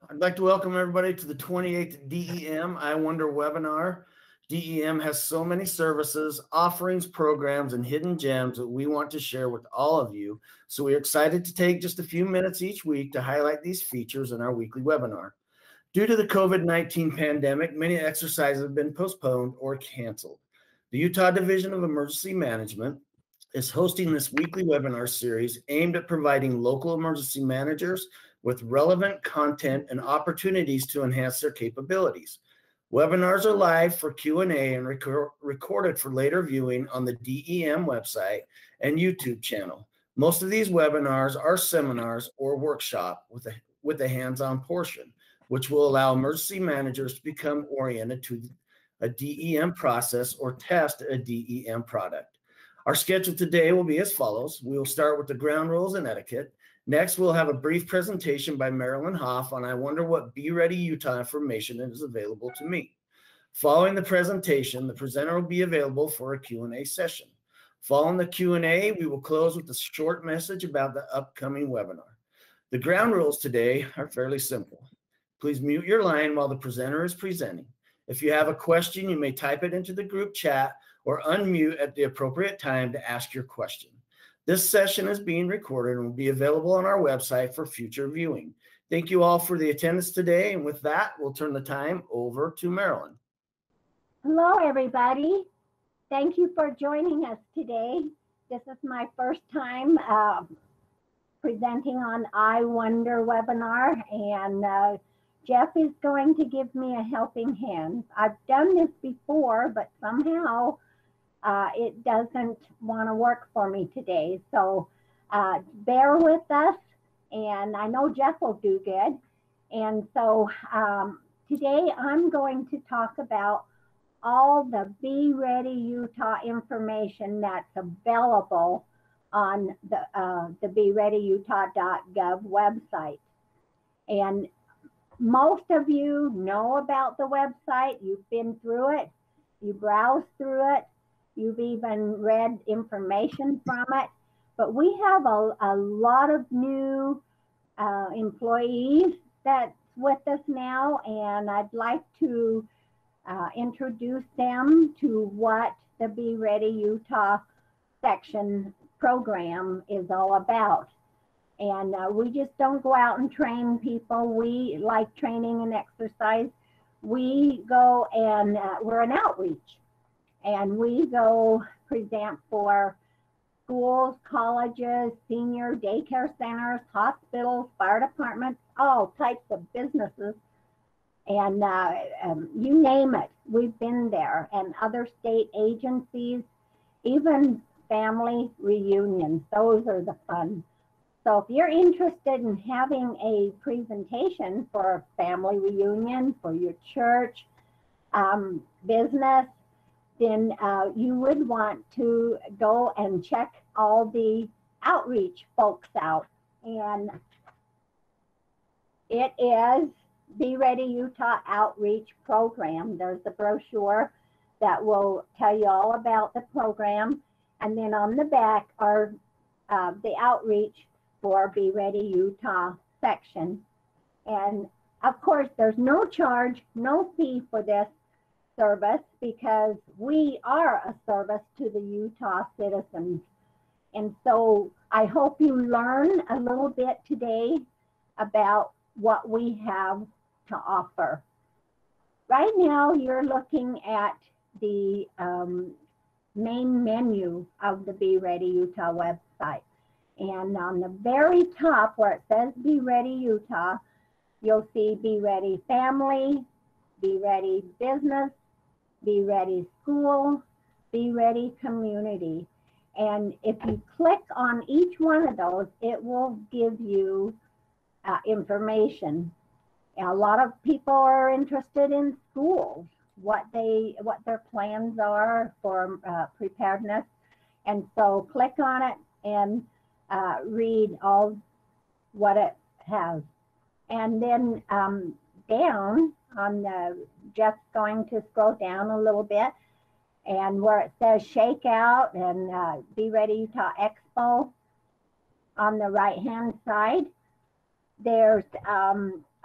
I'd like to welcome everybody to the 28th DEM I Wonder webinar. DEM has so many services, offerings, programs, and hidden gems that we want to share with all of you. So we're excited to take just a few minutes each week to highlight these features in our weekly webinar. Due to the COVID-19 pandemic, many exercises have been postponed or canceled. The Utah Division of Emergency Management is hosting this weekly webinar series aimed at providing local emergency managers with relevant content and opportunities to enhance their capabilities. Webinars are live for Q&A and recorded for later viewing on the DEM website and YouTube channel. Most of these webinars are seminars or workshop with a hands-on portion, which will allow emergency managers to become oriented to a DEM process or test a DEM product. Our schedule today will be as follows. We will start with the ground rules and etiquette. Next, we'll have a brief presentation by Marilyn Hoff on I wonder what Be Ready Utah information is available to me. Following the presentation, the presenter will be available for a Q&A session. Following the Q&A, we will close with a short message about the upcoming webinar. The ground rules today are fairly simple. Please mute your line while the presenter is presenting. If you have a question, you may type it into the group chat or unmute at the appropriate time to ask your question. This session is being recorded and will be available on our website for future viewing. Thank you all for the attendance today. And with that, we'll turn the time over to Marilyn. Hello, everybody. Thank you for joining us today. This is my first time presenting on I Wonder webinar, and Jeff is going to give me a helping hand. I've done this before, but somehow it doesn't want to work for me today. So bear with us, and I know Jeff will do good. And so today I'm going to talk about all the Be Ready Utah information that's available on the BeReadyUtah.gov website. And most of you know about the website. You've been through it. You browsed through it. You've even read information from it. But we have a lot of new employees that's with us now, and I'd like to introduce them to what the Be Ready Utah section program is all about. And we just don't go out and train people. We like training and exercise. We go and we're an outreach. And we go present for schools, colleges, senior daycare centers, hospitals, fire departments, all types of businesses. And you name it, we've been there. And other state agencies, even family reunions, those are the fun. So if you're interested in having a presentation for a family reunion, for your church, business, then you would want to go and check all the outreach folks out. And it is Be Ready Utah Outreach Program. There's a brochure that will tell you all about the program. And then on the back are the outreach for Be Ready Utah section. And of course, there's no charge, no fee for this service because we are a service to the Utah citizens. And so I hope you learn a little bit today about what we have to offer. Right now, you're looking at the main menu of the Be Ready Utah website. And on the very top where it says Be Ready Utah, you'll see Be Ready Family, Be Ready Business, Be Ready School, Be Ready Community. And if you click on each one of those, it will give you information. And a lot of people are interested in schools, what their plans are for preparedness. And so click on it and read all what it has. And then down on the, just going to scroll down a little bit, and where it says Shakeout and Be Ready Utah Expo, on the right hand side, there's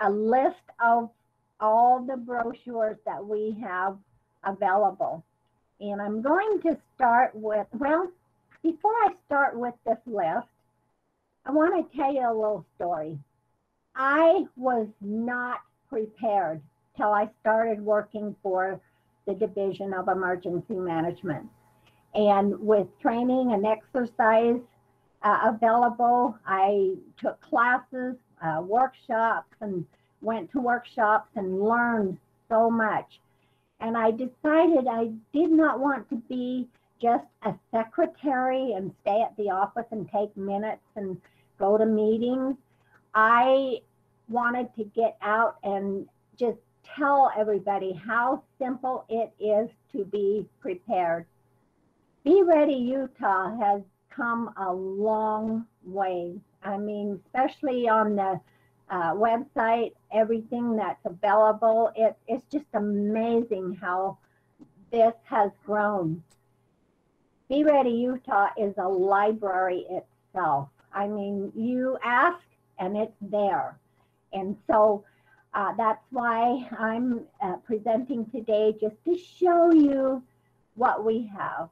a list of all the brochures that we have available. And I'm going to start with, well, before I start with this list, I want to tell you a little story. I was not prepared till I started working for the Division of Emergency Management. And with training and exercise available, I took classes, workshops, and went to workshops and learned so much. And I decided I did not want to be just a secretary and stay at the office and take minutes and go to meetings. I wanted to get out and just tell everybody how simple it is to be prepared. Be Ready Utah has come a long way. I mean, especially on the website, everything that's available, it's just amazing how this has grown. Be Ready Utah is a library itself. I mean, you ask and it's there. And so that's why I'm presenting today, just to show you what we have.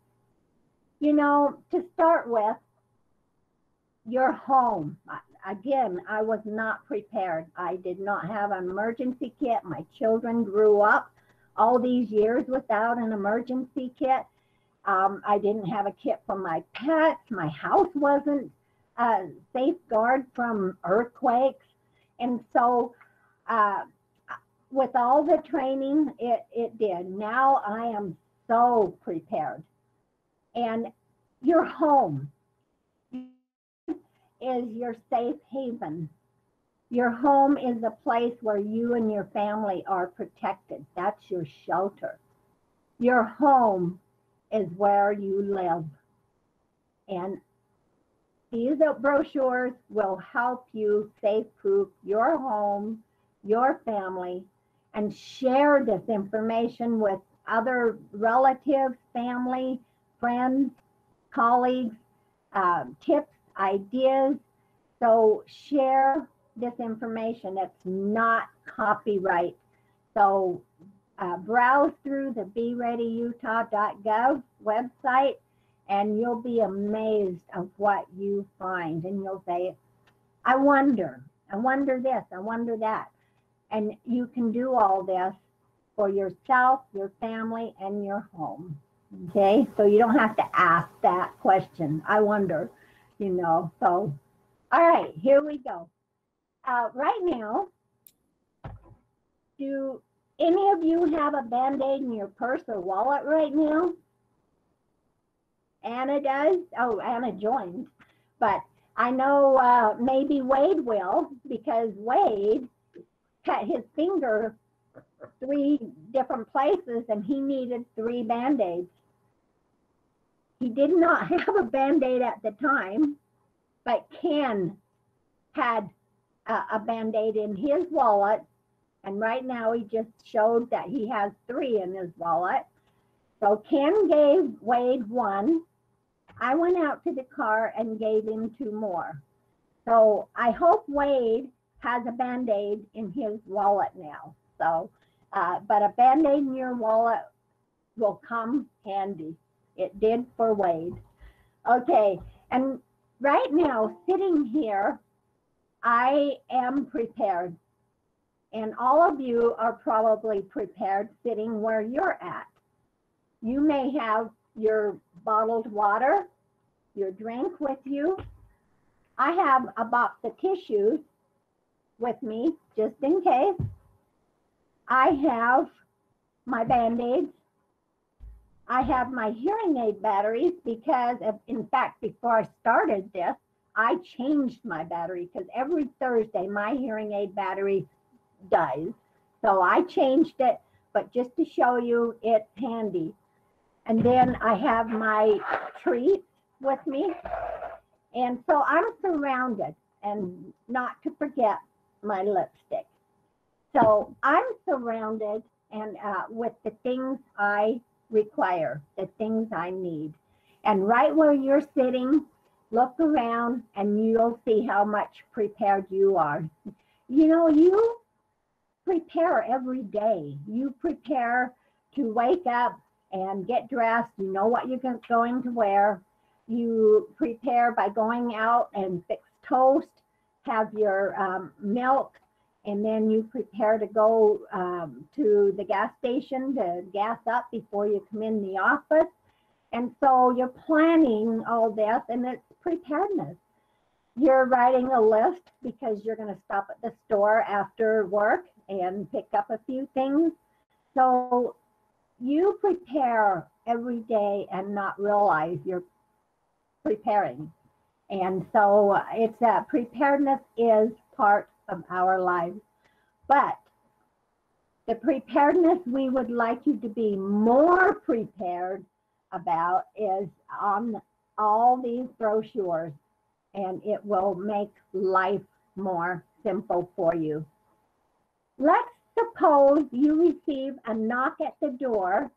You know, to start with, your home. Again, I was not prepared. I did not have an emergency kit. My children grew up all these years without an emergency kit. I didn't have a kit for my pets. My house wasn't safeguarded from earthquakes. And so with all the training, it did. Now I am so prepared. And your home is your safe haven. Your home is a place where you and your family are protected. That's your shelter. Your home is where you live. And these brochures will help you safe-proof your home, your family, and share this information with other relatives, family, friends, colleagues, tips, ideas. So share this information. It's not copyright. So browse through the BeReadyUtah.gov website and you'll be amazed of what you find. And you'll say, I wonder this, I wonder that. And you can do all this for yourself, your family, and your home. Okay, so you don't have to ask that question. I wonder, you know. So, all right, here we go. Right now, do any of you have a Band-Aid in your purse or wallet right now? Anna does. Oh, Anna joined. But I know maybe Wade will, because Wade cut his finger 3 different places and he needed 3 Band-Aids. He did not have a Band-Aid at the time, but Ken had a Band-Aid in his wallet. And right now he just showed that he has 3 in his wallet. So Ken gave Wade 1. I went out to the car and gave him 2 more. So I hope Wade has a Band-Aid in his wallet now. So, but a Band-Aid in your wallet will come handy. It did for Wade. Okay, and right now, sitting here, I am prepared. And all of you are probably prepared sitting where you're at. You may have your bottled water, your drink with you. I have a box of tissues with me, just in case. I have my Band-Aids. I have my hearing aid batteries because, in fact, before I started this, I changed my battery because every Thursday my hearing aid battery dies. So I changed it, but just to show you, it's handy. And then I have my treats with me. And so I'm surrounded, and not to forget my lipstick. So I'm surrounded and with the things I require, the things I need. And right where you're sitting, look around and you'll see how much prepared you are. You know, you prepare every day. You prepare to wake up and get dressed. You know what you're going to wear. You prepare by going out and fix toast, have your milk, and then you prepare to go to the gas station to gas up before you come in the office. And so you're planning all this, and it's preparedness. You're writing a list because you're going to stop at the store after work and pick up a few things. So you prepare every day and not realize you're preparing. And so it's preparedness is part of our lives. But the preparedness we would like you to be more prepared about is on all these brochures, and it will make life more simple for you. Let's suppose you receive a knock at the door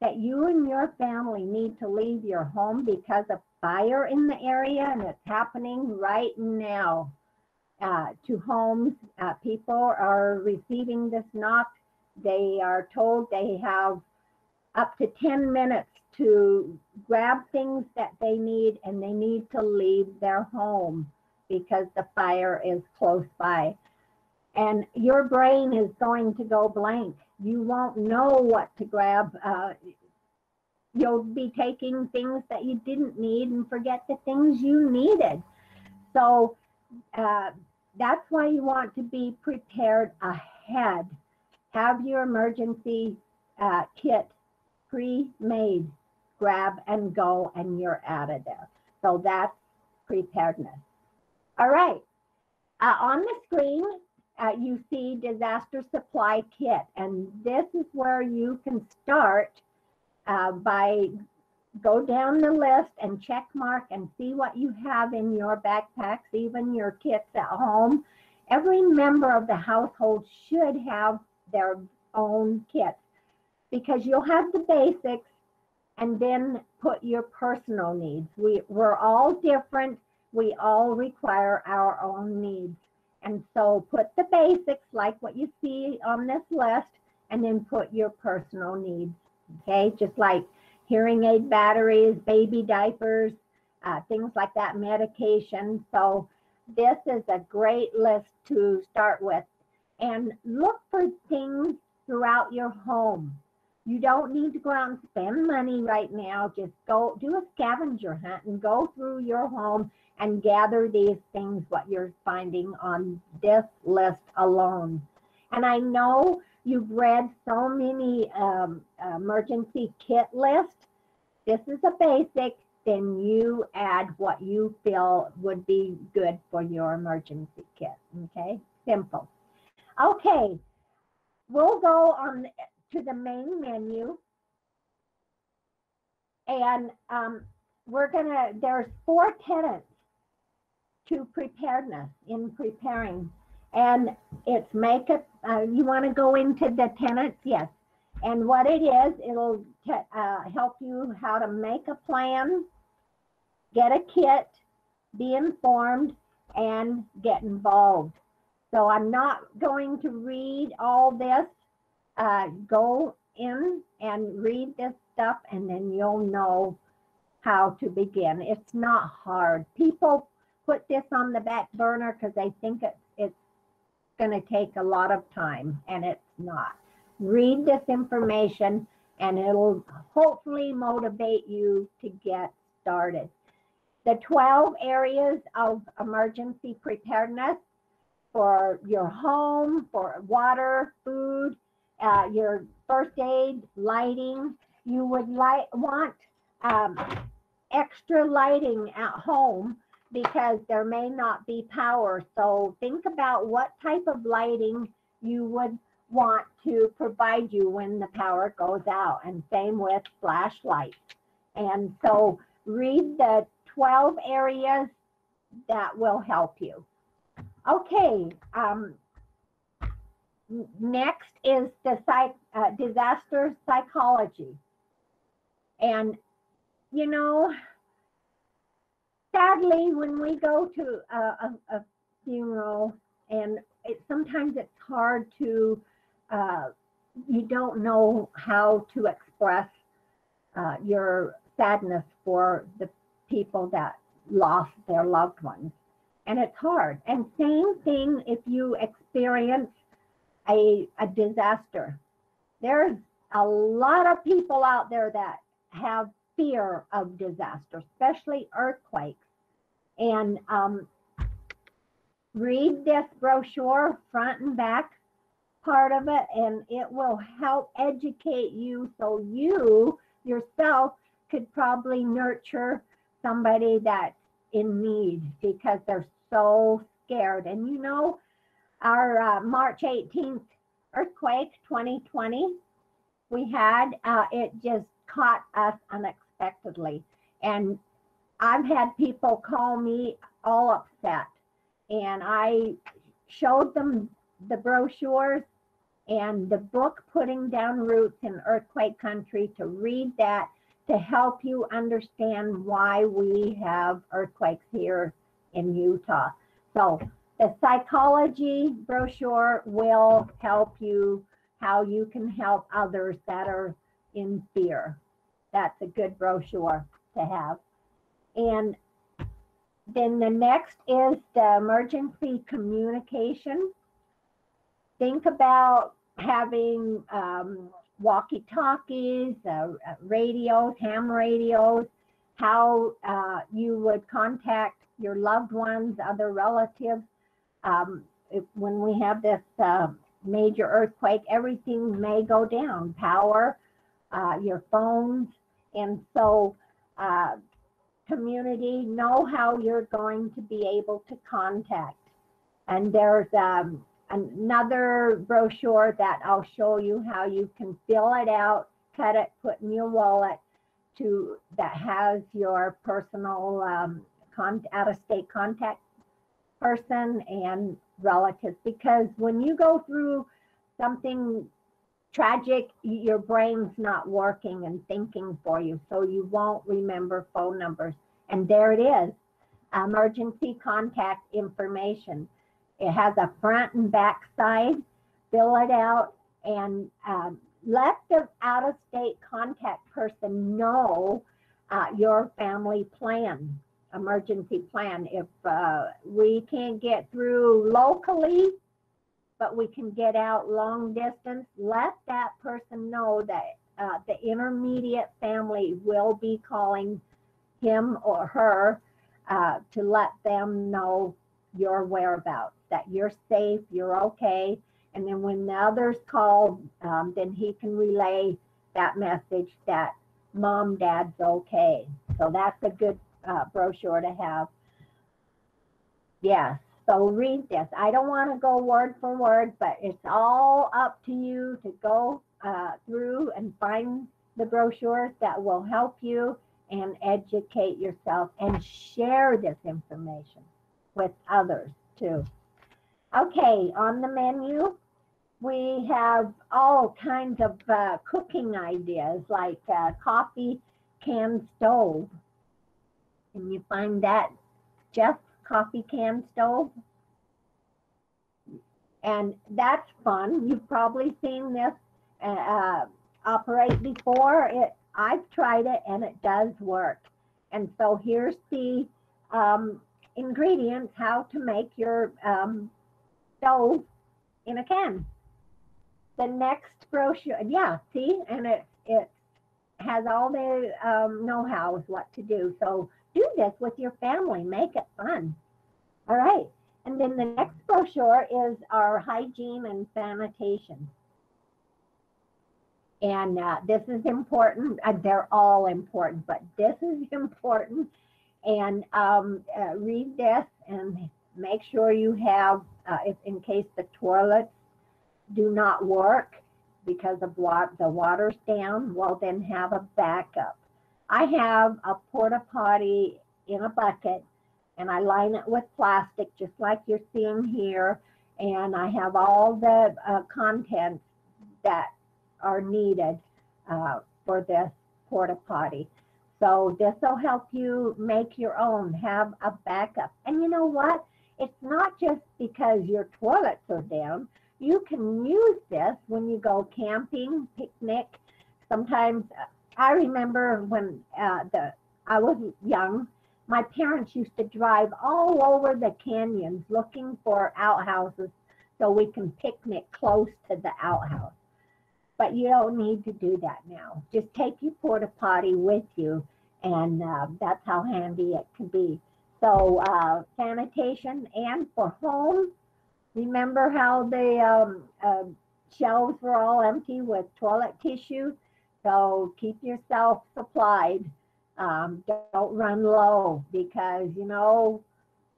that you and your family need to leave your home because of fire in the area, and it's happening right now to homes. People are receiving this knock. They are told they have up to 10 minutes to grab things that they need, and they need to leave their home because the fire is close by. And your brain is going to go blank. You won't know what to grab. You'll be taking things that you didn't need and forget the things you needed. So that's why you want to be prepared ahead. Have your emergency kit pre-made. Grab and go, and you're out of there. So that's preparedness. All right. On the screen, you see disaster supply kit, and this is where you can start by go down the list and check mark and see what you have in your backpacks, even your kits at home. Every member of the household should have their own kit, because you'll have the basics and then put your personal needs. We're all different. We all require our own needs. And so put the basics like what you see on this list, and then put your personal needs, okay? Just like hearing aid batteries, baby diapers, things like that, medication. So this is a great list to start with. And look for things throughout your home. You don't need to go out and spend money right now. Just go do a scavenger hunt and go through your home and gather these things, what you're finding on this list alone. And I know you've read so many emergency kit lists. This is a basic, then you add what you feel would be good for your emergency kit, okay? Simple. Okay, we'll go on to the main menu, and there's 4 tenets to preparedness in preparing, and it's you want to go into the tenets? Yes. And what it is, it'll help you how to make a plan, get a kit, be informed, and get involved. So I'm not going to read all this. Go in and read this stuff, and then you'll know how to begin. It's not hard. People put this on the back burner because they think it's going to take a lot of time, and it's not. Read this information, and it'll hopefully motivate you to get started. The 12 areas of emergency preparedness for your home, for water, food, your first aid, lighting. You would want extra lighting at home because there may not be power. So think about what type of lighting you would want to provide you when the power goes out, and same with flashlights. And so read the 12 areas that will help you. Okay, next is the disaster psychology. And you know, sadly, when we go to a funeral, And sometimes it's hard to, you don't know how to express your sadness for the people that lost their loved ones. And it's hard. And same thing if you experience a disaster. There's a lot of people out there that have fear of disaster, especially earthquakes. And read this brochure, front and back part of it, and it will help educate you so you yourself could probably nurture somebody that's in need because they're so scared. And you know, our March 18th earthquake 2020 we had, it just caught us unexpectedly. And I've had people call me all upset, and I showed them the brochures and the book, Putting Down Roots in Earthquake Country, to read that to help you understand why we have earthquakes here in Utah. So the psychology brochure will help you how you can help others that are in fear. That's a good brochure to have. And then the next is the emergency communication. Think about having walkie-talkies, radios, ham radios, how you would contact your loved ones, other relatives. When we have this major earthquake, everything may go down, power, your phones. And so community, know how you're going to be able to contact. And there's another brochure that I'll show you how you can fill it out, cut it, put in your wallet that has your personal out-of-state contact person and relatives. Because when you go through something tragic, your brain's not working and thinking for you, so you won't remember phone numbers. And there it is, emergency contact information. It has a front and back side. Fill it out and let the out-of-state contact person know your family plan, emergency plan. If we can't get through locally, but we can get out long distance, let that person know that the intermediate family will be calling him or her to let them know your whereabouts, that you're safe, you're okay. And then when the others call, then he can relay that message that mom, dad's okay. So that's a good brochure to have. Yes, so read this. I don't want to go word for word, but it's all up to you to go through and find the brochures that will help you and educate yourself and share this information with others too. Okay, on the menu, we have all kinds of cooking ideas like coffee can stove. Can you find that, Jeff? Coffee can stove? And that's fun. You've probably seen this operate before. I've tried it and it does work. And so here's the ingredients, how to make your stove in a can. The next brochure, yeah, see, and it has all the know-how what to do. So do this with your family, make it fun. All right, and then the next brochure is our hygiene and sanitation. And this is important. They're all important, but this is important. And read this and make sure you have, if in case the toilets do not work because of the water's down, well, then have a backup. I have a porta potty in a bucket, and I line it with plastic, just like you're seeing here. And I have all the contents that are needed for this porta potty. So this will help you make your own, have a backup. And you know what? it's not just because your toilets are down. You can use this when you go camping, picnic. Sometimes I remember when I was young, my parents used to drive all over the canyons looking for outhouses so we can picnic close to the outhouse. But you don't need to do that now. Just take your porta potty with you, and that's how handy it can be. So sanitation, and for home, remember how the shelves were all empty with toilet tissue? So keep yourself supplied. Don't run low, because, you know,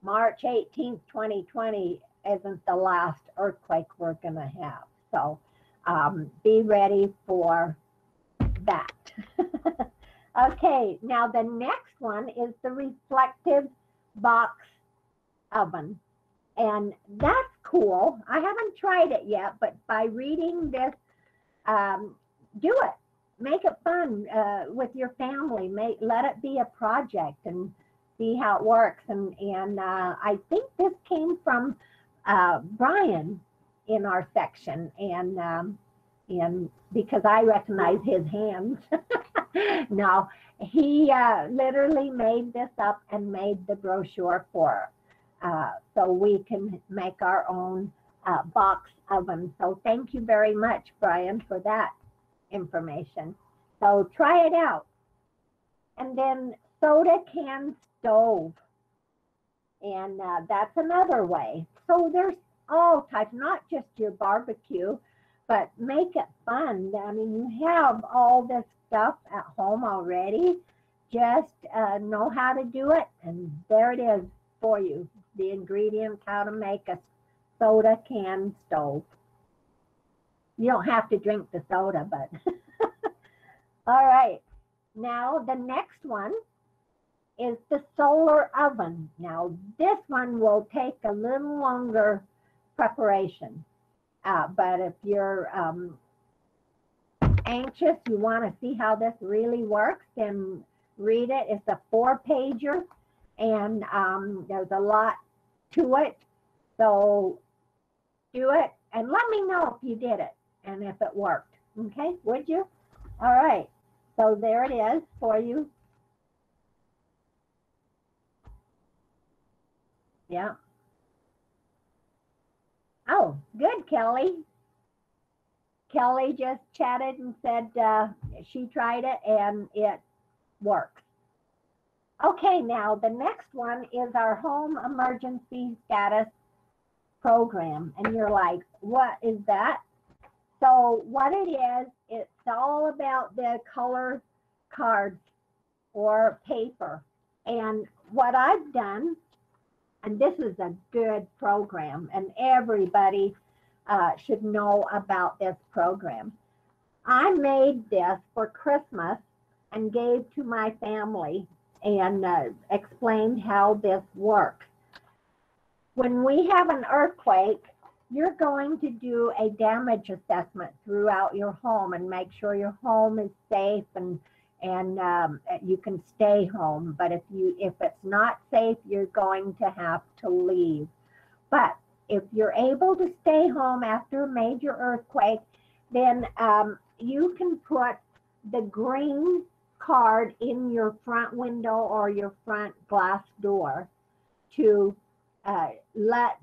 March 18th, 2020 isn't the last earthquake we're going to have. So be ready for that. Okay, now the next one is the reflective box oven. And that's cool. I haven't tried it yet, but by reading this, do it. Make it fun with your family. Let it be a project and see how it works. And I think this came from Brian in our section, and because I recognize his hands. No, he literally made this up and made the brochure for so we can make our own box oven. So thank you very much, Brian, for that information. So try it out. And then soda can stove. And that's another way. So there's all types, not just your barbecue, but make it fun. I mean, you have all this stuff at home already. Just know how to do it, and there it is for you. The ingredients, how to make a soda can stove. You don't have to drink the soda, but all right. Now the next one is the solar oven. Now this one will take a little longer preparation, but if you're anxious, you want to see how this really works, then read it. It's a 4-pager, and there's a lot to it. So do it and let me know if you did it and if it worked. Okay, would you? All right, so there it is for you. Yeah. Oh, good, Kelly. Kelly just chatted and said she tried it and it works. Okay, now the next one is our home emergency status program. And you're like, what is that? So what it is, it's all about the color cards or paper. And what I've done, and this is a good program, and everybody should know about this program. I made this for Christmas and gave to my family and explained how this works. When we have an earthquake, you're going to do a damage assessment throughout your home and make sure your home is safe and you can stay home. But if it's not safe, you're going to have to leave. But if you're able to stay home after a major earthquake, then you can put the green card in your front window or your front glass door to let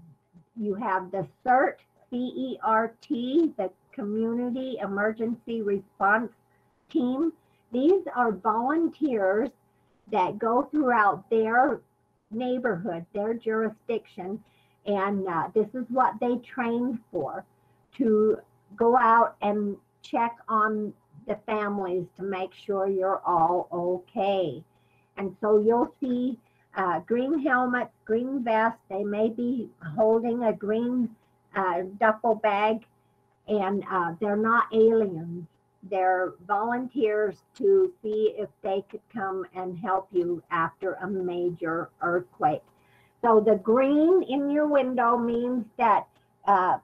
you have the CERT, C-E-R-T, the Community Emergency Response Team. These are volunteers that go throughout their neighborhood, their jurisdiction, and this is what they train for, to go out and check on the families to make sure you're all okay. And so you'll see green helmets, green vests. They may be holding a green duffel bag, and they're not aliens. They're volunteers to see if they could come and help you after a major earthquake. So the green in your window means that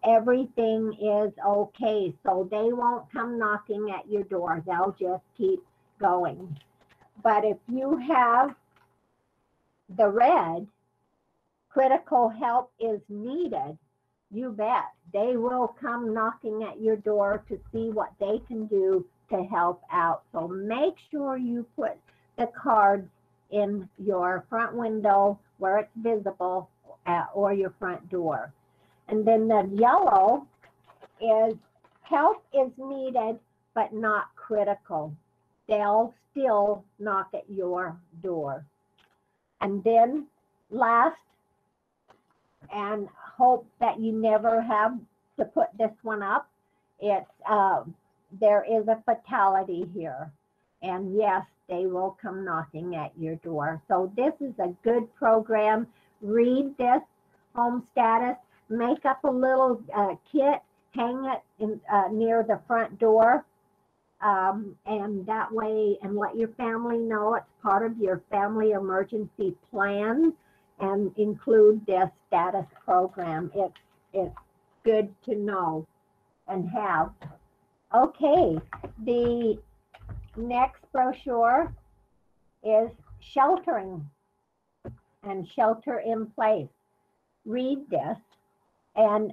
everything is okay. So they won't come knocking at your door. They'll just keep going. But if you have the red critical help is needed, you bet they will come knocking at your door to see what they can do to help out. So make sure you put the cards in your front window where it's visible or your front door. And then the yellow is help is needed, but not critical. They'll still knock at your door. And then last, and hope that you never have to put this one up, it's there is a fatality here. And yes, they will come knocking at your door. So this is a good program. Read this home status, make up a little kit, hang it in, near the front door. And that way, and let your family know it's part of your family emergency plan, and include this status program. It's good to know and have. Okay, the next brochure is sheltering and shelter in place. Read this, and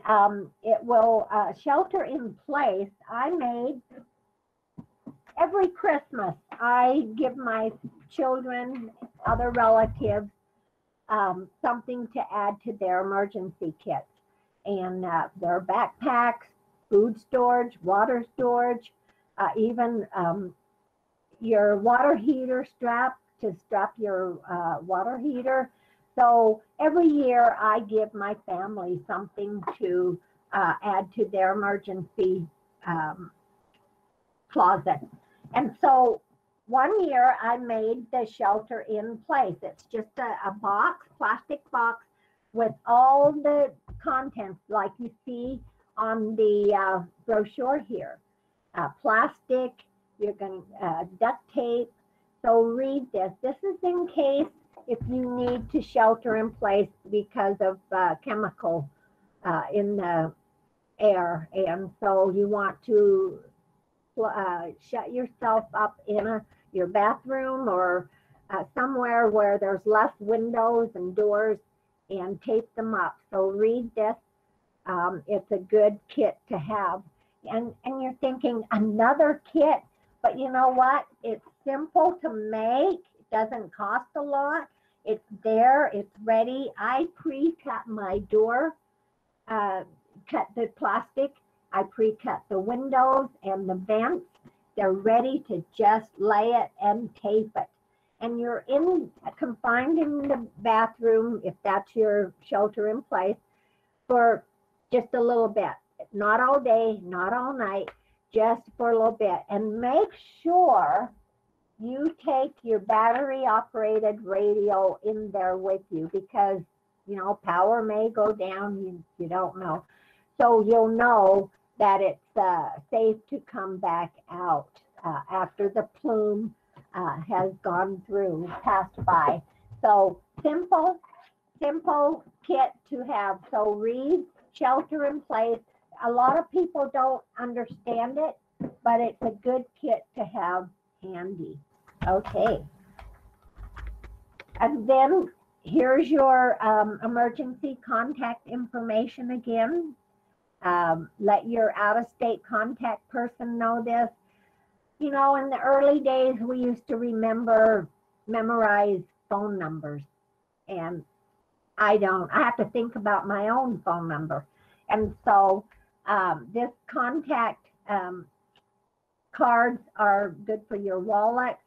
it will shelter in place. I made every Christmas, I give my children, other relatives, something to add to their emergency kits. And their backpacks, food storage, water storage, even your water heater strap to strap your water heater. So every year I give my family something to add to their emergency closet. And so one year I made the shelter in place. It's just a box, plastic box with all the contents like you see on the brochure here. Plastic, you're going to duct tape. So read this. This is in case if you need to shelter in place because of chemical in the air. And so you want to shut yourself up in your bathroom or somewhere where there's less windows and doors, and tape them up. So read this. It's a good kit to have. And you're thinking, another kit? But you know what? It's simple to make. It doesn't cost a lot. It's there. It's ready. I pre-cut my door, cut the plastic. I pre-cut the windows and the vents. They're ready to just lay it and tape it. And you're confined in the bathroom, if that's your shelter in place, for just a little bit. Not all day, not all night, just for a little bit. And make sure you take your battery operated radio in there with you, because you know power may go down, you don't know. So you'll know that it's safe to come back out after the plume has gone through, passed by. So simple kit to have. So read shelter in place. A lot of people don't understand it, but it's a good kit to have handy. Okay. And then here's your emergency contact information again. Let your out-of-state contact person know this. You know, in the early days, we used to memorize phone numbers, and I don't. I have to think about my own phone number. And so this contact cards are good for your wallet,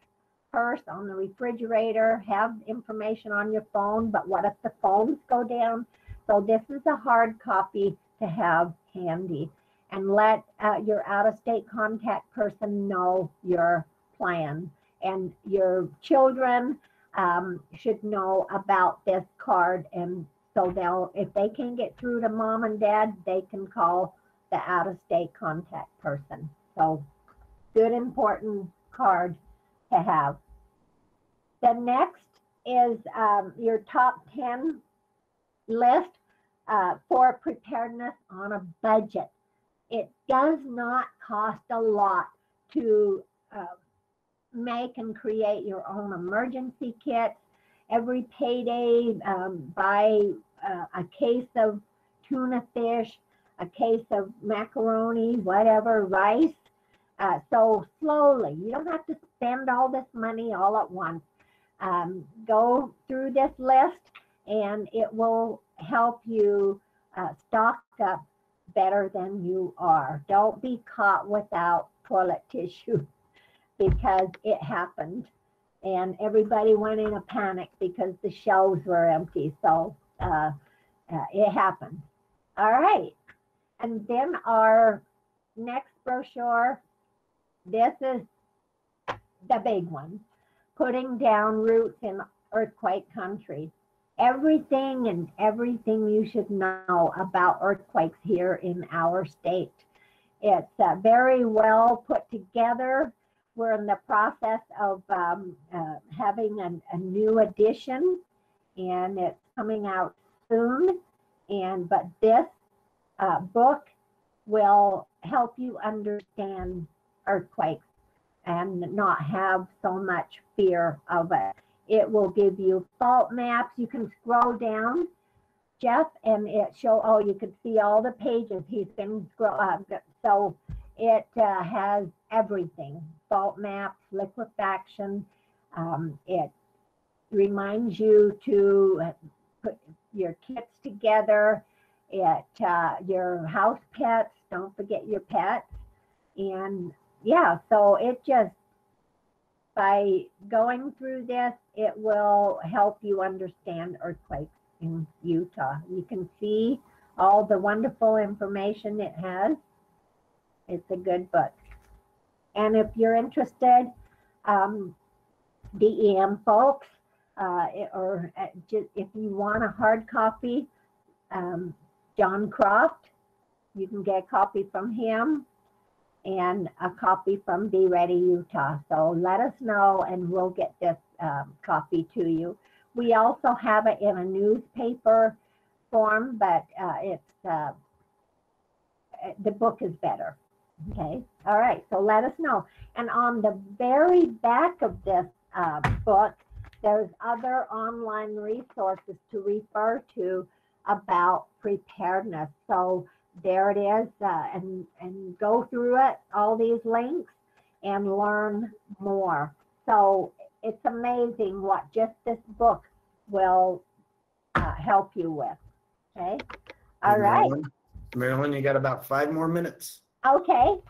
purse, on the refrigerator, have information on your phone, but what if the phones go down? So this is a hard copy to have handy, and let your out-of-state contact person know your plan. And your children should know about this card, and so if they can get through to mom and dad, they can call the out-of-state contact person. So good, important card to have. The next is your top 10 list for preparedness on a budget. It does not cost a lot to make and create your own emergency kit. Every payday, buy a case of tuna fish, a case of macaroni, whatever, rice. So slowly, you don't have to spend all this money all at once. Go through this list and it will help you stock up better than you are. Don't be caught without toilet tissue because it happened. And everybody went in a panic because the shelves were empty. So it happened. All right. And then our next brochure, this is the big one, Putting Down Roots in Earthquake Country. Everything you should know about earthquakes here in our state. It's very well put together. We're in the process of having a new edition, and it's coming out soon. But this book will help you understand earthquakes and not have so much fear of it. It will give you fault maps. You can scroll down, Jeff, and it you can see all the pages. He's been so it has everything: fault maps, liquefaction. It reminds you to put your kits together. Your house pets. Don't forget your pets. And yeah, so it just, by going through this, it will help you understand earthquakes in Utah. You can see all the wonderful information it has. It's a good book. And if you're interested, DEM folks, or just if you want a hard copy, John Croft, you can get a copy from him and a copy from Be Ready Utah. So let us know and we'll get this copy to you. We also have it in a newspaper form, but the book is better. Okay, all right, so let us know. And on the very back of this book, there's other online resources to refer to about preparedness. So there it is, and go through it, all these links, and learn more. So it's amazing what just this book will help you with. Okay, all right. Marilyn, you got about 5 more minutes. Okay,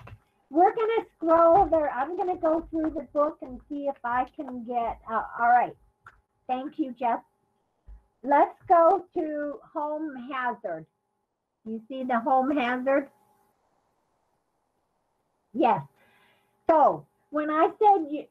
we're gonna scroll there. I'm gonna go through the book and see if I can get, all right. Thank you, Jeff. Let's go to home hazard. You see the home hazard? Yes. So when I said,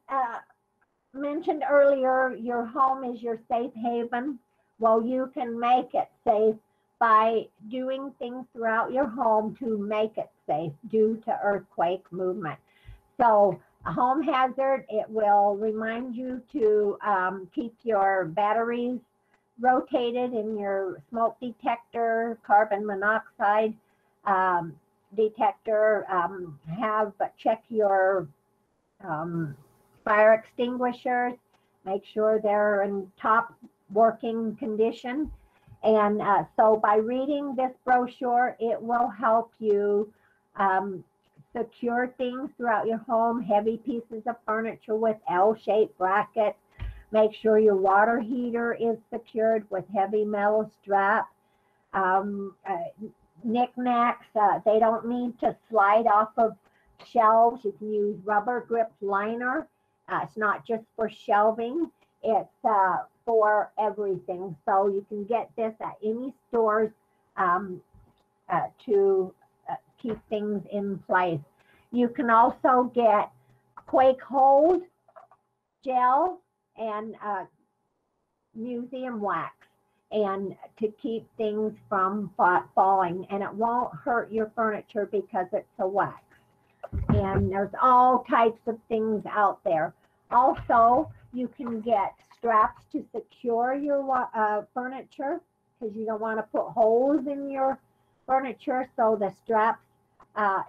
mentioned earlier, your home is your safe haven. Well, you can make it safe by doing things throughout your home to make it safe due to earthquake movement. So a home hazard, it will remind you to keep your batteries rotated in your smoke detector, carbon monoxide detector. Check your fire extinguishers, make sure they're in top working condition. And so by reading this brochure, it will help you secure things throughout your home, heavy pieces of furniture with L-shaped brackets. Make sure your water heater is secured with heavy metal strap. Knickknacks, they don't need to slide off of shelves. You can use rubber grip liner. It's not just for shelving, it's for everything. So you can get this at any stores to keep things in place. You can also get quake hold gel and museum wax, and to keep things from falling, and it won't hurt your furniture because it's a wax. And there's all types of things out there. Also, you can get straps to secure your furniture, because you don't want to put holes in your furniture. So the straps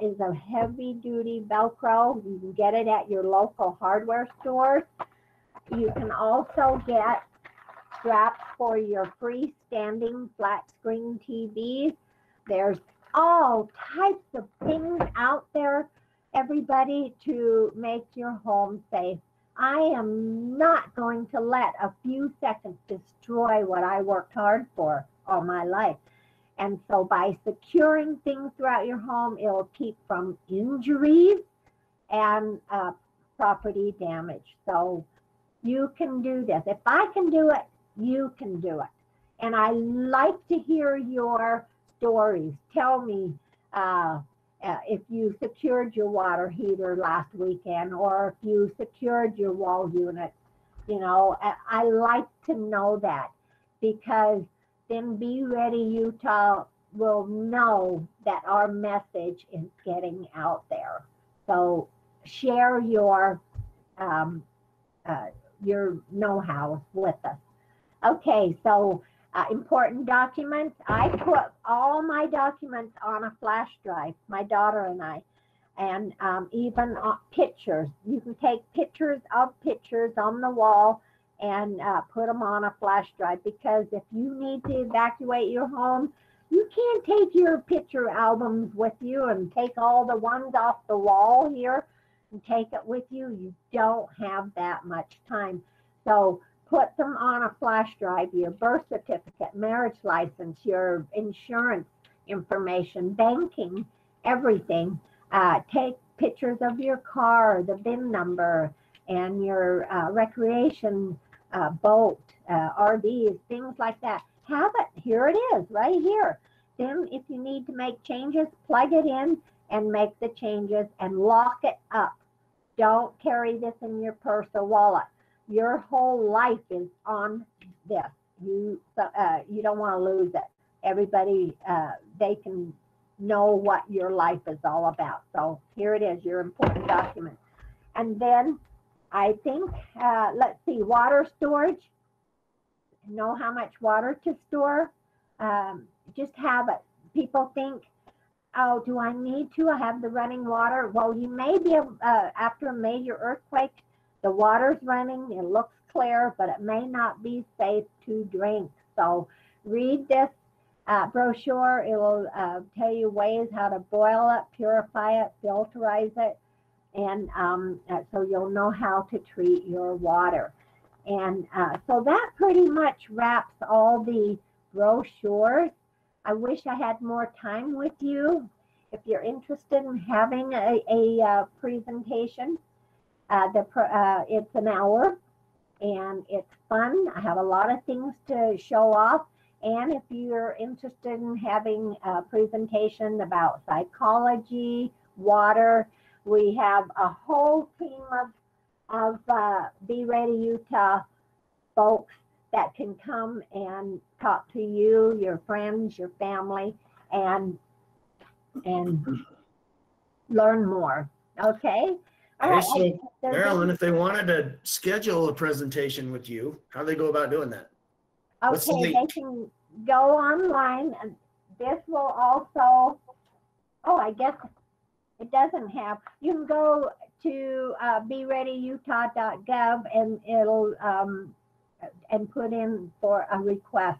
is a heavy duty Velcro. You can get it at your local hardware stores. You can also get straps for your freestanding flat screen TVs. There's all types of things out there, everybody, to make your home safe. I am not going to let a few seconds destroy what I worked hard for all my life. And so by securing things throughout your home, it'll keep from injuries and property damage. So you can do this. If I can do it, you can do it. And I like to hear your stories. Tell me if you secured your water heater last weekend, or if you secured your wall unit. You know, I like to know that, because then Be Ready Utah will know that our message is getting out there. So share your know-how with us. Okay, so important documents. I put all my documents on a flash drive, my daughter and I, and even pictures. You can take pictures of pictures on the wall and put them on a flash drive, because if you need to evacuate your home, you can't take your picture albums with you and take all the ones off the wall here and take it with you. You don't have that much time. So put them on a flash drive, your birth certificate, marriage license, your insurance information, banking, everything. Take pictures of your car, the VIN number, and your recreation boat, RVs, things like that. Have it. Here it is, right here. Then if you need to make changes, plug it in and make the changes and lock it up. Don't carry this in your purse or wallet. Your whole life is on this. You don't want to lose it. Everybody, they can know what your life is all about. So here it is, your important document. And then I think, let's see, water storage. Know how much water to store. Just have it. People think, oh, do I need to? I have the running water. Well, you may be, after a major earthquake, the water's running, it looks clear, but it may not be safe to drink. So read this brochure. It will tell you ways how to boil it, purify it, filterize it, and so you'll know how to treat your water. And so that pretty much wraps all the brochures. I wish I had more time with you. If you're interested in having a presentation, it's an hour and it's fun. I have a lot of things to show off. And if you're interested in having a presentation about psychology, water, we have a whole team of Be Ready Utah folks that can come and talk to you, your friends, your family, and learn more. Okay? All right. So, Marilyn, if they wanted to schedule a presentation with you, how do they go about doing that? Okay, they can go online, and this will also, oh, I guess it doesn't have, you can go to bereadyutah.gov and it'll and put in for a request.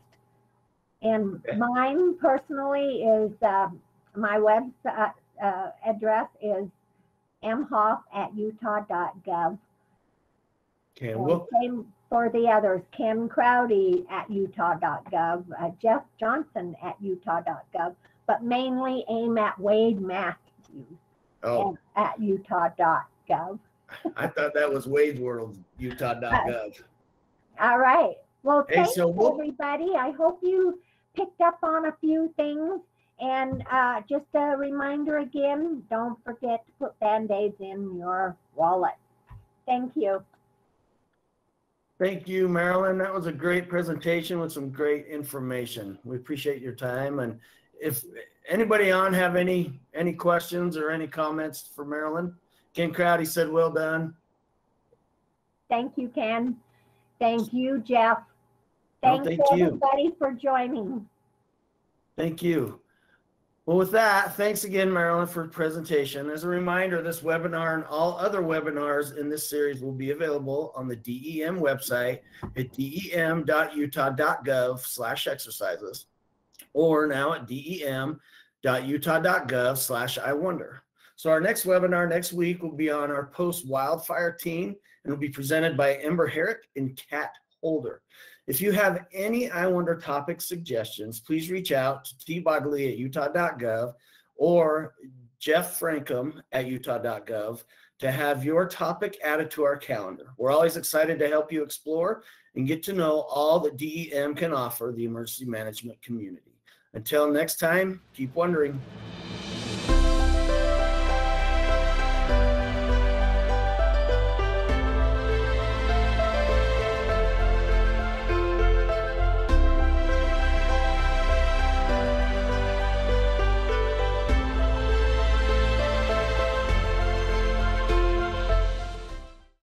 And mine personally is my web address is mhoff@utah.gov. Okay, well, same for the others, Ken Crowdy @utah.gov, Jeff Johnson @utah.gov, but mainly aim at Wade Matthews at utah.gov. I thought that was Wade's World, utah.gov. All right. Well, Hey, thanks, everybody. I hope you picked up on a few things. And just a reminder again, don't forget to put Band-Aids in your wallet. Thank you. Thank you, Marilyn. That was a great presentation with some great information. We appreciate your time. And if anybody on have any questions or any comments for Marilyn? Ken Crowdy said, well done. Thank you, Ken. Thank you, Jeff. Thanks, everybody, for joining. Thank you. Well, with that, thanks again, Marilyn, for the presentation. As a reminder, this webinar and all other webinars in this series will be available on the DEM website at dem.utah.gov/exercises, or now at dem.utah.gov/iwonder. So our next webinar next week will be on our post-wildfire team, and will be presented by Ember Herrick and Kat Holder. If you have any I Wonder topic suggestions, please reach out to tbogley@utah.gov or Jeff Frankham at utah.gov to have your topic added to our calendar. We're always excited to help you explore and get to know all that DEM can offer the emergency management community. Until next time, keep wondering.